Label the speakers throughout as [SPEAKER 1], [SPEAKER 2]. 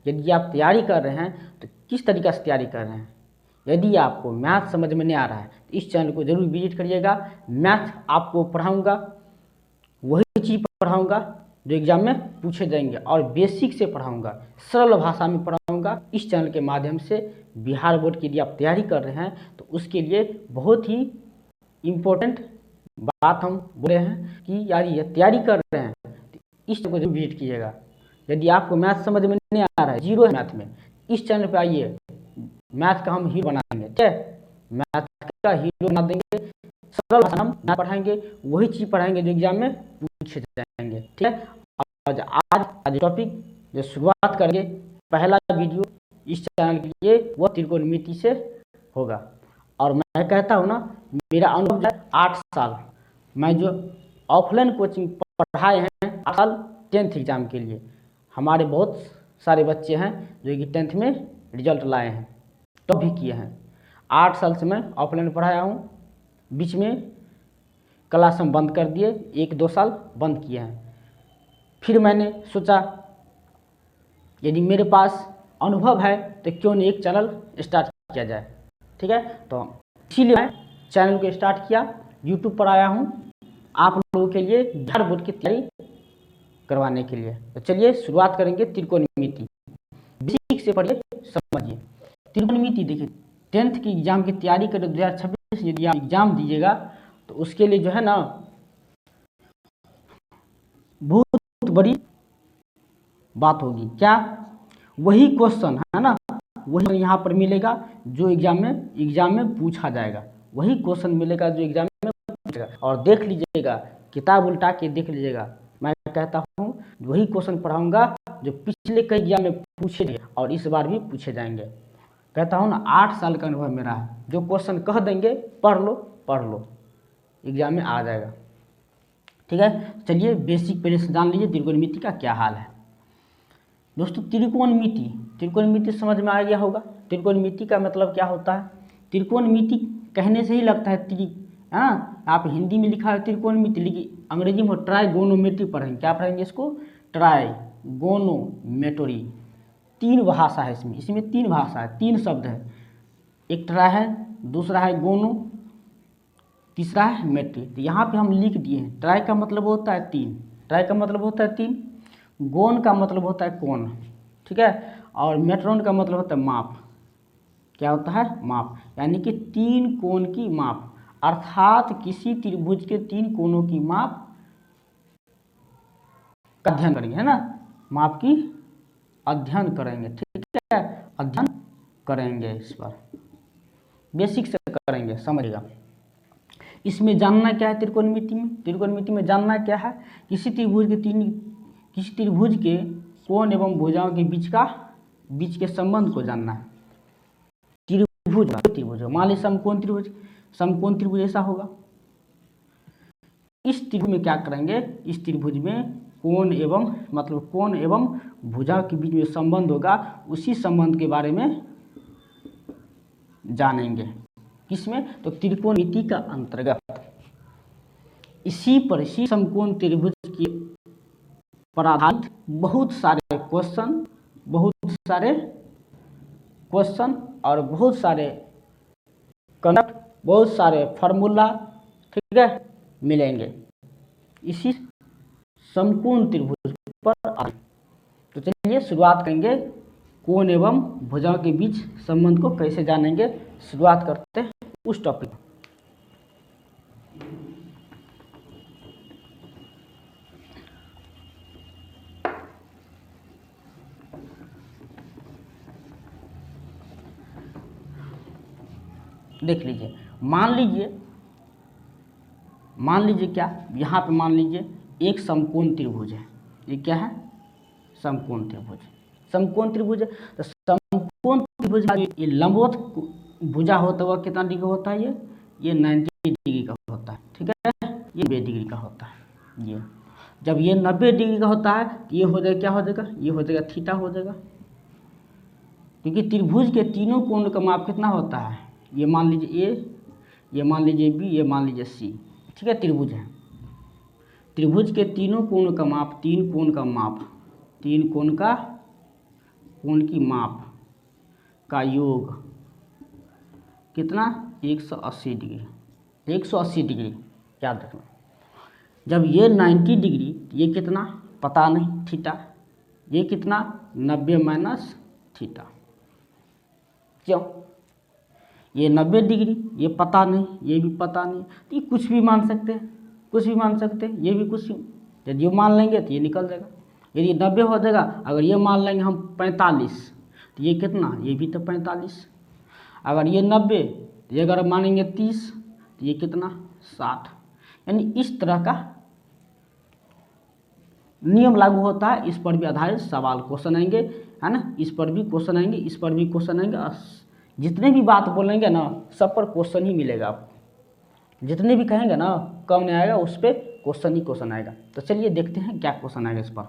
[SPEAKER 1] यदि आप तैयारी कर रहे हैं तो किस तरीक़े से तैयारी कर रहे हैं। यदि आपको मैथ समझ में नहीं आ रहा है तो इस चैनल को ज़रूर विजिट करिएगा। मैथ आपको पढ़ाऊँगा, वही चीज़ पढ़ाऊँगा जो एग्ज़ाम में पूछे जाएंगे और बेसिक से पढ़ाऊँगा, सरल भाषा में पढ़ाऊँगा। इस चैनल के माध्यम से बिहार बोर्ड की यदि आप तैयारी कर रहे हैं तो उसके लिए बहुत ही इम्पोर्टेंट बात हम बोले हैं कि यार ये तैयारी कर रहे हैं तो इस चैनल को जरूर विजिट कीजिएगा। यदि आपको मैथ समझ में नहीं आ रहा है, जीरो है मैथ में, इस चैनल पे आइए, मैथ का हम हीरो बना देंगे। ठीक है, मैथ का हीरो बना देंगे, सरल भाषा हम मैथ पढ़ाएंगे, वही चीज़ पढ़ाएंगे जो एग्जाम में पूछे जाएंगे। ठीक है, आज टॉपिक जो शुरुआत करेंगे, पहला वीडियो इस चैनल के लिए वो त्रिकोणमिति से होगा। और मैं कहता हूँ ना, मेरा अनुभव है 8 साल, मैं जो ऑफलाइन कोचिंग पढ़ाए हैं 8 साल 10th एग्ज़ाम के लिए। हमारे बहुत सारे बच्चे हैं जो कि 10th में रिजल्ट लाए हैं, तो भी किए हैं। 8 साल से मैं ऑफलाइन पढ़ाया हूँ, बीच में क्लास हम बंद कर दिए, 1-2 साल बंद किए हैं। फिर मैंने सोचा यदि मेरे पास अनुभव है तो क्यों नहीं एक चैनल स्टार्ट किया जाए। ठीक है, तो इसीलिए मैं चैनल को स्टार्ट किया, यूट्यूब पर आया हूँ आप लोगों के लिए बिहार बोर्ड की तैयारी करवाने के लिए। तो चलिए शुरुआत करेंगे त्रिकोणमिति। बेसिक से पढ़िए, समझिए। त्रिकोणमिति देखिए, 10th की एग्जाम की तैयारी करें 2026 यदि आप एग्जाम दीजिएगा तो उसके लिए जो है ना बहुत बड़ी बात होगी। क्या? वही क्वेश्चन है ना, वही यहाँ पर मिलेगा जो एग्जाम में पूछा जाएगा, वही क्वेश्चन मिलेगा जो एग्जाम में पूछेगा। और देख लीजिएगा, किताब उल्टा के देख लीजिएगा, मैं कहता हूँ वही क्वेश्चन पढ़ाऊंगा जो पिछले कई एग्जाम में पूछे गए और इस बार भी पूछे जाएंगे। कहता हूँ ना, 8 साल का अनुभव मेरा है, जो क्वेश्चन कह देंगे पढ़ लो, एग्जाम में आ जाएगा। ठीक है, चलिए बेसिक पहले से जान लीजिए त्रिकोणमिति का क्या हाल है। दोस्तों, त्रिकोणमिति समझ में आ गया होगा। त्रिकोणमिति का मतलब क्या होता है? त्रिकोणमिति कहने से ही लगता है है ना, आप हिंदी में लिखा है त्रिकोणमिति, लेकिन अंग्रेजी में ट्राइगोनोमेट्री पढ़ेंगे। क्या पढ़ेंगे इसको? ट्राइगोनोमेट्री। 3 भाषा है इसमें 3 भाषा है, 3 शब्द है। एक ट्राई है, दूसरा है गोनो, तीसरा है मेट्री। तो यहाँ पे हम लिख दिए हैं, ट्राई का मतलब होता है 3, ट्राई का मतलब होता है 3, गोन का मतलब होता है कोण। ठीक है, और मेट्रोन का मतलब होता है माप। क्या होता है? माप, यानी कि 3 कोण की माप, अर्थात किसी त्रिभुज के 3 कोणों की माप का अध्ययन करेंगे, है ना, माप की अध्ययन करेंगे। ठीक है, अध्ययन करेंगे, इस पर बेसिक से करेंगे, समझिएगा। इसमें जानना क्या है त्रिकोणमिति में जानना क्या है? किसी त्रिभुज के कोण एवं भुजाओं के बीच के संबंध को जानना है। त्रिभुज मान लीजिए समकोण त्रिभुज ऐसा होगा। इस त्रिभुज में क्या करेंगे? इस त्रिभुज में कोण एवं भुजाओं के बीच में संबंध होगा, उसी संबंध के बारे में जानेंगे। किसमें? तो त्रिकोणमिति का अंतर्गत। इसी समकोण त्रिभुज के पर आधारित बहुत सारे क्वेश्चन और बहुत सारे कंसेप्ट, बहुत सारे फार्मूला, ठीक है, मिलेंगे इसी समकोण त्रिभुज पर आधारित। तो चलिए शुरुआत करेंगे, कोण एवं भुजाओं के बीच संबंध को कैसे जानेंगे। शुरुआत करते हैं उस टॉपिक। देख लीजिए, मान लीजिए क्या, यहाँ पे मान लीजिए एक समकोण त्रिभुज है। ये क्या है? समकोण त्रिभुज है। तो समकोण त्रिभुज का ये लंबवत भुजा होता हुआ कितना डिग्री होता है? ये 90 डिग्री का होता है। ठीक है, ये 90 डिग्री का होता है। ये जब ये 90 डिग्री का होता है तो ये हो जाएगा, क्या हो जाएगा? ये हो जाएगा थीटा हो जाएगा, क्योंकि त्रिभुज के तीनों कोण का माप कितना होता है? ये मान लीजिए ए, ये मान लीजिए बी, ये मान लीजिए सी। ठीक है, त्रिभुज है, त्रिभुज के तीनों कोण का माप, 3 कोण का कोण की माप का योग कितना 180 डिग्री, 180 डिग्री याद रखना। जब ये 90 डिग्री, ये कितना पता नहीं थीटा, ये कितना 90 माइनस थीटा। क्यों? ये 90 डिग्री, ये पता नहीं, ये भी पता नहीं, तो ये कुछ भी मान सकते हैं, कुछ भी मान सकते हैं, ये भी कुछ। यदि ये मान लेंगे तो ये निकल जाएगा। यदि 90 हो जाएगा, अगर ये मान लेंगे हम 45, तो ये कितना, ये भी तो 45। अगर ये 90, तो ये अगर मानेंगे 30, तो ये कितना 60। यानी इस तरह का नियम लागू होता है। इस पर भी आधारित सवाल क्वेश्चन आएंगे, है ना, इस पर भी क्वेश्चन आएंगे, इस पर भी क्वेश्चन आएंगे। और जितने भी बात बोलेंगे ना, सब पर क्वेश्चन ही मिलेगा आपको। जितने भी कहेंगे ना, कम नहीं आएगा, उस पर क्वेश्चन ही क्वेश्चन आएगा। तो चलिए देखते हैं क्या क्वेश्चन आएगा इस पर।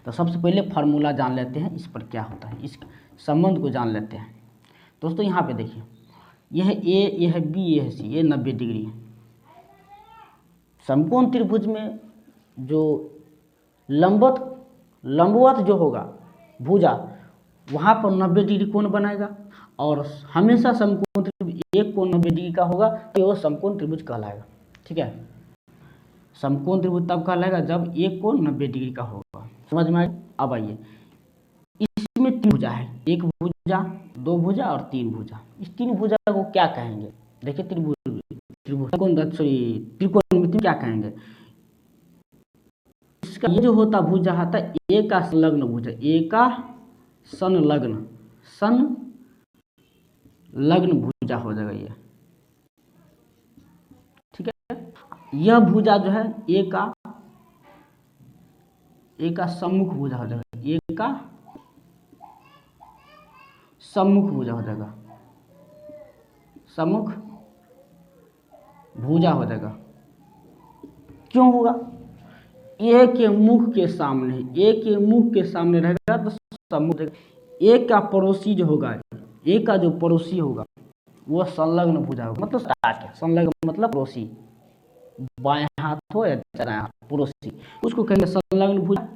[SPEAKER 1] तो सबसे पहले फार्मूला जान लेते हैं, इस पर क्या होता है, इस संबंध को जान लेते हैं। दोस्तों यहाँ पे देखिए, यह ए, यह बी, यह सी, ये 90 डिग्री है। समकोण त्रिभुज में जो लंबवत जो होगा भुजा, वहाँ पर 90 डिग्री कोण बनाएगा। और हमेशा समकोण त्रिभुज एक कोण 90 डिग्री का होगा, तो वो समकोण त्रिभुज कहलाएगा। ठीक है, समकोण त्रिभुज तब कहलाएगा जब एक कोण 90 डिग्री का होगा। समझ में आए? अब आइए, इसमें 3 भुजा है, एक भुजा, 2 भुजा और 3 भुजा। इस 3 भुजा को क्या कहेंगे? देखिए त्रिकोणमिति क्या कहेंगे? इसका ये जो होता भुजा होता है ए का संलग्न भुजा, ए का संलग्न भुजा हो जाएगा ये। ठीक है, यह भुजा जो है ए का सम्मुख भुजा हो जाएगा, ए का सम्मुख भुजा हो जाएगा, सम्मुख भुजा हो जाएगा। क्यों होगा? ए के मुख के सामने, ए के मुख के सामने रहेगा तो सम्मुख। ए का पड़ोसी जो होगा, ए का जो पड़ोसी होगा वो संलग्न भुजा होगा। मतलब संलग्न मतलब पड़ोसी, बाएं हाथ हो या दाएं हाथ, पड़ोसी, उसको कहेंगे संलग्न भुजा।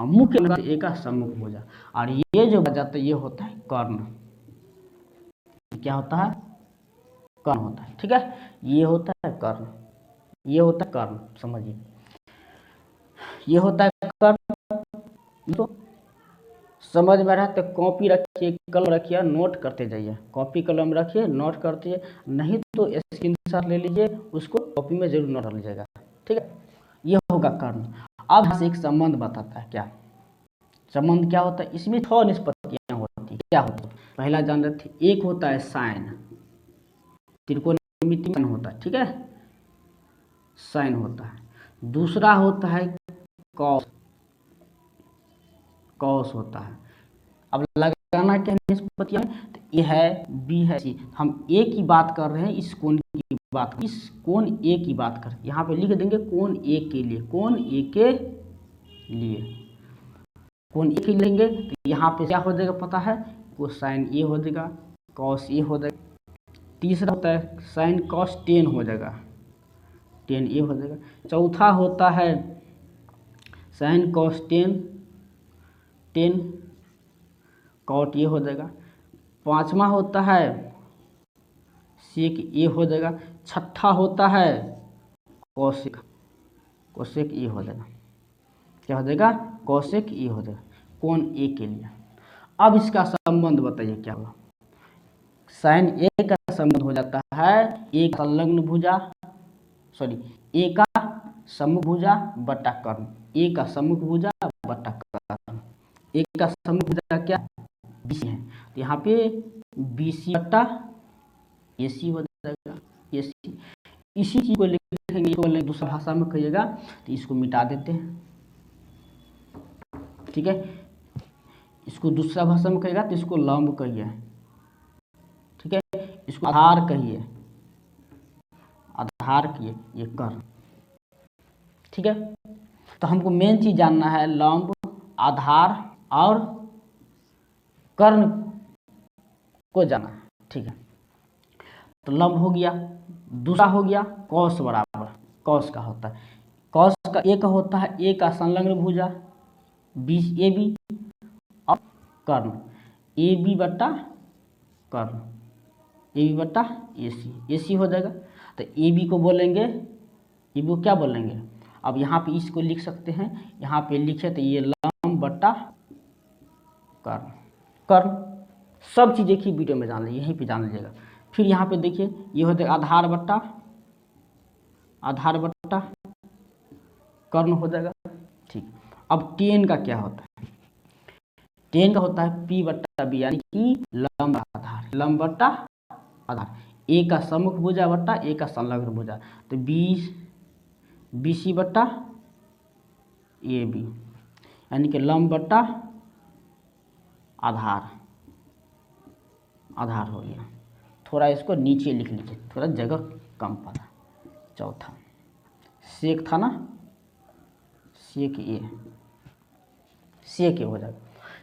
[SPEAKER 1] मुख के ए का सम्मुख भुजा। और ये जो जाता है ये होता है कर्ण। क्या होता है? कर्ण होता है। ठीक है, ये होता है कर्ण, ये होता है कर्ण, समझिए, ये होता है कर्ण। तो समझ में रहा तो कॉपी रखिए, कलम रखिए, नोट करते जाइए। कॉपी कलम रखिए, नोट करते, नहीं तो स्क्रीनशॉट ले लीजिए, उसको कॉपी में जरूर नोट कर लीजिएगा। ठीक है, ये होगा कर्ण। अब से एक संबंध बताता है। क्या संबंध क्या होता है? इसमें 6 निष्पत्तियां होती है। क्या होता है? पहला जान रहे थे, एक होता है साइन, त्रिकोणमिति में होता है। ठीक है, साइन होता है। दूसरा होता है कॉस, कॉस होता है। अब लगाना क्या निष्पत्तियां? तो ए है, बी है, सी। हम ए की बात कर रहे हैं, इस कोण की बात, इस कोण ए की बात कर, यहाँ पे लिख देंगे कोण ए के लिए, कोण ए के लिए, कोण ए के लेंगे। तो यहाँ पे क्या हो जाएगा पता है? कोसाइन ए हो जाएगा, कॉस ए हो जाएगा। तीसरा होता है साइन कॉस टेन हो जाएगा, टेन ए हो जाएगा। चौथा होता है sine cos tan, tan cot a हो जाएगा। पांचवा होता है सेक ए हो जाएगा। छठा होता है कोसेक, कोसेक ए हो जाएगा। क्या हो जाएगा? कोसेक ए हो जाएगा, कोण ए के लिए। अब इसका संबंध बताइए क्या हुआ? साइन ए का संबंध हो जाता है एक संलग्न भुजा, सॉरी, ए का सम्मुख भुजा बटा कर्ण, ए का सम्मुख भुजा बटा कर्ण। ए का सम्मुख भुजा क्या? BC है, तो यहाँ पे BC बटा AC हो जाएगा, AC। इसी चीज को लिखेंगे, इसको दूसरा भाषा में कहिएगा तो इसको मिटा देते हैं। ठीक है, इसको दूसरा भाषा में कहिएगा तो इसको लंब कहिए। ठीक है, इसको आधार कहिए, आधार किए, ये कर्ण। ठीक है, तो हमको मेन चीज जानना है लंब, आधार और कर्ण को जाना है। ठीक है, तो लंब हो गया। दूसरा हो गया कॉस बराबर, कॉस का होता है, कॉस का ए का होता है ए का संलग्न भुजा, बी ए बी, और कर्ण, ए बी बट्टा कर्ण, ए बी बट्टा ए सी हो जाएगा। तो ए बी को बोलेंगे, ए बी को क्या बोलेंगे, अब यहाँ पे इसको लिख सकते हैं, यहाँ पे लिखे तो ये लंब बट्टा कर्ण, कर्ण सब चीज़ एक ही वीडियो में जान लीजिए, यहीं पे जान लीजिएगा। फिर यहाँ पे देखिए ये हो जाएगा आधार बट्टा कर्ण हो जाएगा। ठीक, अब टेन का क्या होता है, टेन का होता है पी बट्टा बी, यानी कि लंब आधार, लंब बट्टा आधार, ए का सम्मुख भुजा बट्टा ए का संलग्न भुजा, तो बी सी बट्टा ए बी, यानी कि लंब बट्टा आधार, आधार हो गया। थोड़ा इसको नीचे लिख लीजिए, थोड़ा जगह कम पड़ा। चौथा सेक था ना, सेक ए हो जाएगा।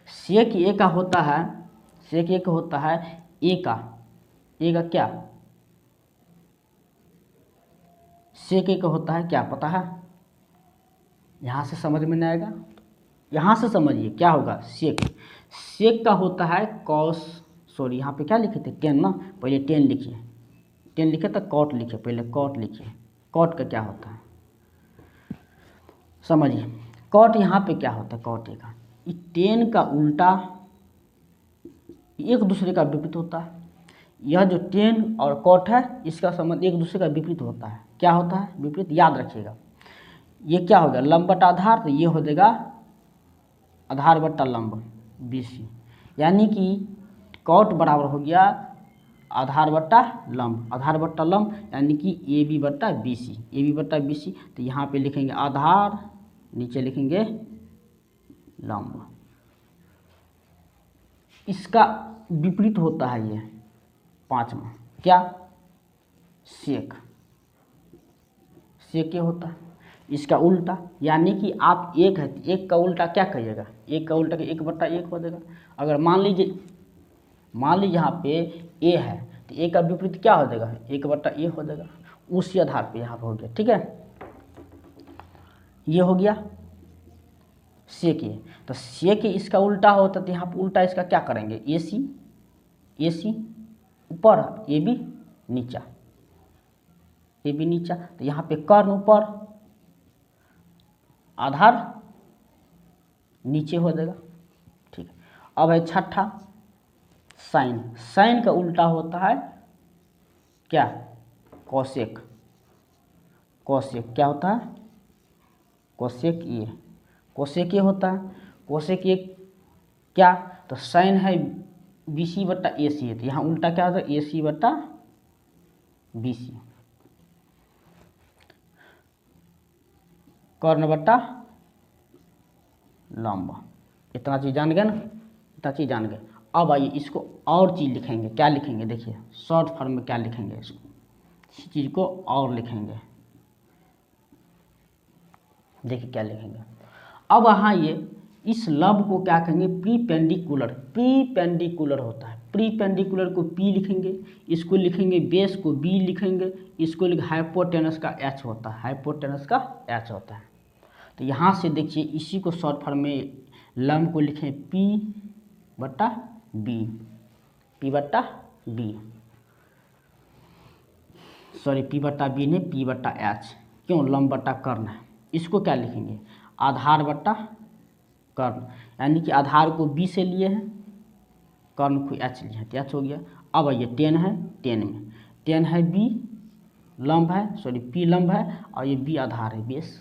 [SPEAKER 1] सेक ए का होता है, सेक ए का होता है ए का क्या, सेक ए का होता है क्या पता है, यहाँ से समझ में नहीं आएगा, यहाँ से समझिए क्या होगा। सेक का होता है कॉस, सॉरी यहाँ पे क्या लिखे थे, टेन ना, पहले टेन लिखिए, टेन लिखे तो कॉट लिखिए, पहले कॉट लिखिए। कॉट का क्या होता है समझिए, कॉट यहाँ पे क्या होता है, कॉट का टेन का उल्टा एक दूसरे का विपरीत होता है। यह जो टेन और कॉट है इसका संबंध एक दूसरे का विपरीत होता है। क्या होता है विपरीत, याद रखिएगा। ये क्या होगा, लंब बटा आधार, तो ये हो जाएगा आधार बट्टा लंब बी सी, यानी कि कॉट बराबर हो गया आधार बट्टा लंब, आधार बट्टा लंब यानी कि ए बी बट्टा बी सी, ए बी बट्टा बी सी। तो यहाँ पे लिखेंगे आधार, नीचे लिखेंगे लंब। इसका विपरीत होता है ये पांचवा, क्या, सेक, सेक ये होता है इसका उल्टा, यानी कि आप एक है, एक का उल्टा क्या कहिएगा, एक का उल्टा एक बट्टा एक हो जाएगा। अगर मान लीजिए यहाँ पे ए है तो ए का विपरीत क्या हो जाएगा, एक बट्टा ए हो जाएगा, उसी आधार पे यहाँ पे हो गया। ठीक है, ये हो गया सेक ए। तो सेक ए इसका उल्टा होता तो यहाँ पे उल्टा इसका क्या करेंगे, ए सी ऊपर, ए बी नीचा, ए बी नीचा, तो यहाँ पे कर्ण ऊपर आधार नीचे हो जाएगा। ठीक है, अब है छठा साइन, साइन का उल्टा होता है क्या, कोसेक, कोसेक क्या होता है, कोसेक ये, कोसेक ये होता है, कोसेक ये क्या, तो साइन है बी सी बट्टा ए सी है, तो यहाँ उल्टा क्या होता है ए सी बट्टा बी सी, कर्ण बट्टा लंब। इतना चीज़ जान गए ना, इतना चीज़ जान गए। अब आइए इसको और चीज़ लिखेंगे, क्या लिखेंगे, देखिए शॉर्ट फॉर्म में क्या लिखेंगे, इसको इस चीज़ को और लिखेंगे, देखिए क्या लिखेंगे। अब यहाँ ये इस लंब को क्या कहेंगे, प्रीपेंडिकुलर, प्रीपेंडिकुलर होता है, प्रीपेंडिकुलर को पी लिखेंगे, इसको लिखेंगे बेस को बी लिखेंगे, इसको लिख हाइपोटेनस का एच होता है, हाइपोटेनस का एच होता है। तो यहाँ से देखिए इसी को शॉर्ट फॉर्म में लंब को लिखें पी बट्टा बी, पी बट्टा बी, सॉरी पी बट्टा बी नहीं, पी बट्टा एच, क्यों, लंब बट्टा कर्ण है। इसको क्या लिखेंगे, आधार बट्टा कर्ण, यानी कि आधार को बी से लिए हैं, कर्ण को एच लिए हैं, तो एच हो गया। अब ये टेन है, टेन में टेन है बी लंब है, सॉरी पी लंब है और ये बी आधार है बेस।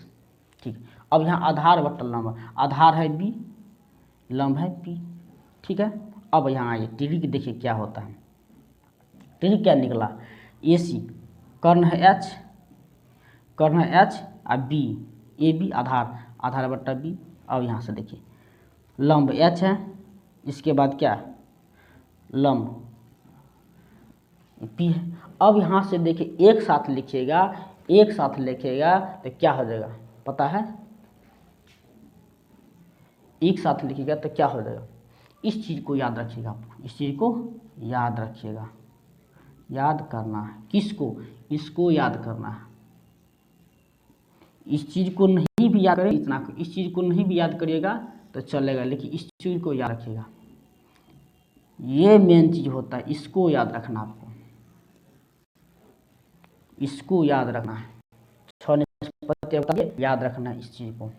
[SPEAKER 1] ठीक, अब यहाँ आधार बट्टा लंब, आधार है बी लंब है पी। ठीक है, अब यहाँ आइए ट्रिक देखिए क्या होता है, ट्रिक क्या निकला, ए सी कर्ण है एच, कर्ण है एच और बी, ए बी आधार, आधार बट्टा बी। अब यहाँ से देखिए लंब एच है, इसके बाद क्या लंब पी है। अब यहाँ से देखिए एक साथ लिखिएगा, एक साथ लिखिएगा तो क्या हो जाएगा पता है, एक साथ लिखिएगा तो क्या हो जाएगा, इस चीज़ को याद रखिएगा, आपको इस चीज़ को याद रखिएगा, याद करना है, किसको, इसको याद करना है। इस चीज़ को नहीं भी याद करें, इतना इस चीज़ को नहीं भी याद करिएगा तो चलेगा, लेकिन इस चीज़ को याद रखिएगा। ये मेन चीज होता है, इसको याद रखना आपको, इसको याद रखना है। 6 निष्पत्ति याद रखना है इस चीज को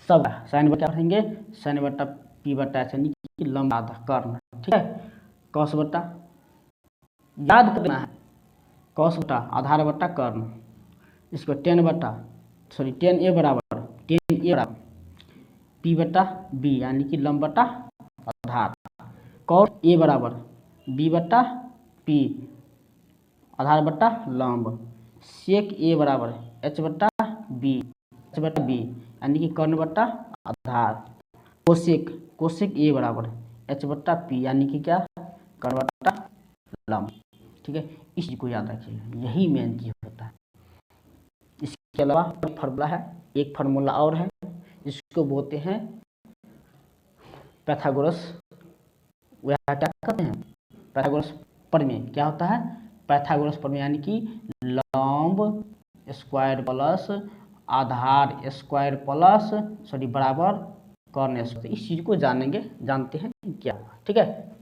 [SPEAKER 1] सब। साइन बटा क्या पढ़ेंगे, साइन बटा पी बटा एच यानी कि लंबा आधा कर्ण, ठीक है। कॉस बटा याद करना है, कॉस बटा आधार बटा कर्ण, इसको टेन ए बराबर पी बटा बी यानी कि लंब बटा आधार, कॉस ए बराबर बी बटा पी आधार बटा लंब, सेक ए बराबर एच बटा बी यानी कि कर्ण बटा आधार, कोसेक ए बराबर एच बटा पी यानी कि क्या, कर्ण बटा लंब, ठीक है। इस चीज को याद रखिए, यही मेन चीज होता है। इसके अलावा फार्मूला है, एक फार्मूला और है, इसको बोलते हैं पाइथागोरस। वह क्या कहते हैं, पाइथागोरस प्रमेय। क्या होता है, पाइथागोरस प्रमेय यानी कि लंब स्क्वायर प्लस आधार स्क्वायर प्लस बराबर कर्ण स्क्वायर। इस चीज को जानते हैं क्या, ठीक है।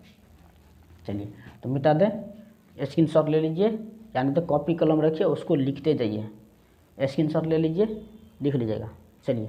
[SPEAKER 1] चलिए तो मिटा दें, स्क्रीनशॉट ले लीजिए, यानी तो कॉपी कलम रखिए, उसको लिखते जाइए, स्क्रीनशॉट ले लीजिए, लिख लीजिएगा। चलिए।